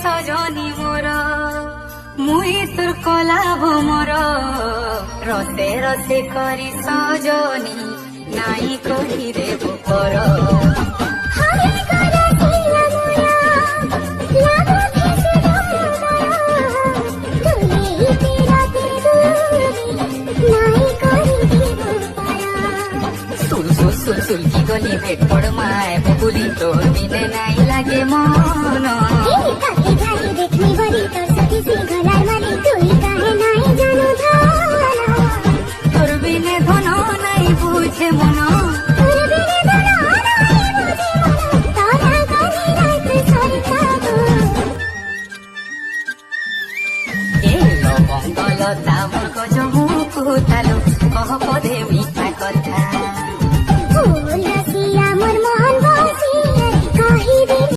সজনী মোর মুই তোর কলা ভোমর রসে রসে করি সজনী নাই করি দেব পর সুলকি গলি ভেট পড় মায় বকুলি তোর বিনে নাই লাগে মন